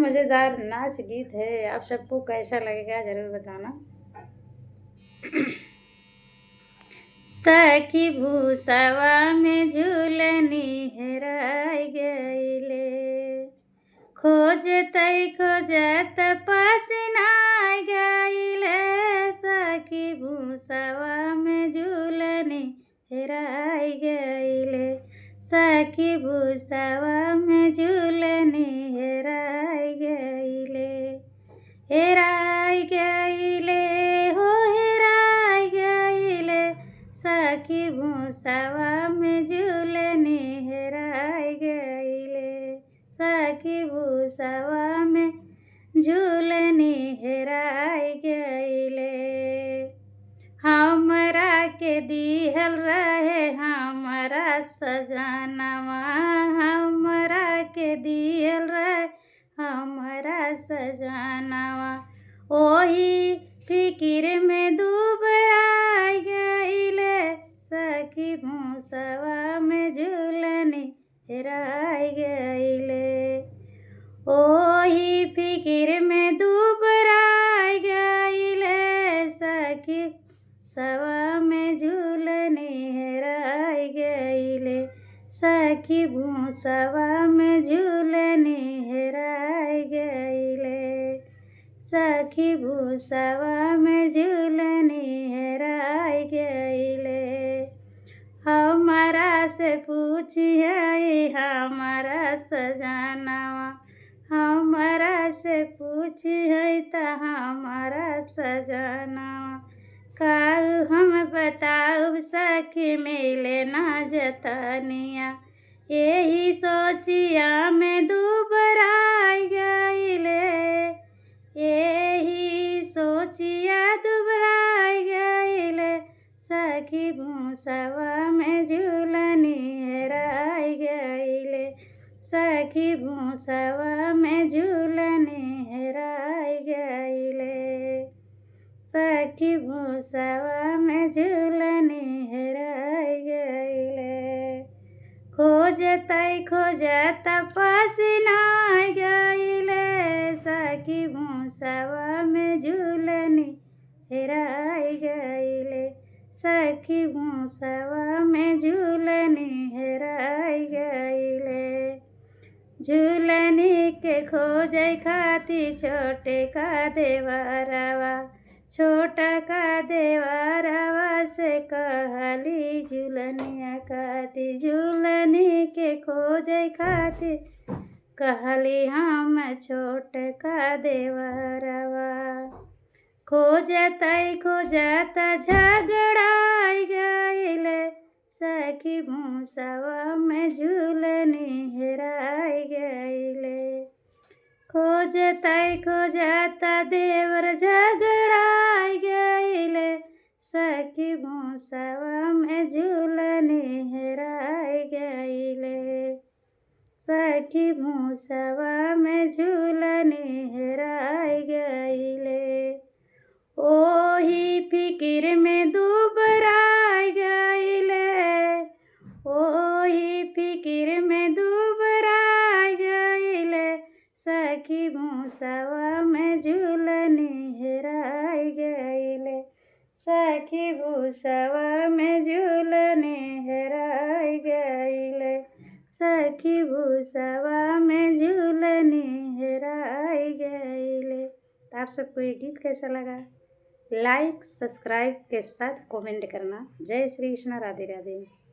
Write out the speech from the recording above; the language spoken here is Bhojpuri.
मज़ेदार नाच गीत है। आप सबको कैसा लगेगा ज़रूर बताना। सखी भूसवा में झूलनी हेराई गईले, खोजत खोजत पास नाय गईले। सखी भूसवा में झूलनी हेराई गईले, सखी भूसवा में झूलनी हेराई गईले। हेराई गईले हो हेराई गईले, सखी भूसवा में झूलनी हेराई गईले, सखी भूसवा में झूलनी हेराई गईले। हमरा के दिहल रहे हमरा सजनवा, हमरा के दिहल रहे हमरा सजनवा। ओही फिकिर में दुबराई गईले, सखी भूसवा में झूलनी हेराई गईले। ओही फिकिर में दुबराई गईले, सखी भूसवा में झूलनी हेराई गईले, सखी भूसवा में झूलनी हेराई गईले, सखी भूसवा में झूलनी हेराई गईले। हमरा से पूछिए हमारा सजनवा, हमरा से पूछिए त हमारा सजनवा। काहू हम बताऊ सखी मिले ना जतनिया, यही सोचिया में दुबराई गईले, यही सोचिया दुबराई गईले। सखी भूसवा में झूलनी हेराई गईले, सखी भूसवा में झूलनी हेराई गईले, सखी भूसवा में झूलनी हेराई गईले। खोजत खोजत पास नाय गईले, सखी भूसवा में झूलनी हेराई गईले, सखी भूसवा में झूलनी हेराई गईले। झूलनी के खोजे खातिर छोटे का देवरवा, छोटा का देवरवा से कहली झूलनिया खातिर। झूलनी के खोजे खातिर कहली हम छोट का देवरवा। खोजत खोजत झगड़ाई गईले, सखी भूसवा में झूलनी हेराई गईले। खोजत खोजत देवर झगड़ाई गईले, सखी भूसवा में झूलनी हेराई गईले, सखी भूसवा में झूलनी हेराई गईले। ओही फिकिर में दुबराई गईले, ओही फिकिर में दुबराई गईले, सखी भूसवा में झूलनी हेराई गईले, सखी भूसवा में झूलनी हेराई गईले, सखी भूसवा में झूलनी हेराई गईले। तो आप सबको ये गीत कैसा लगा? लाइक सब्सक्राइब के साथ कमेंट करना। जय श्री कृष्ण, राधे राधे।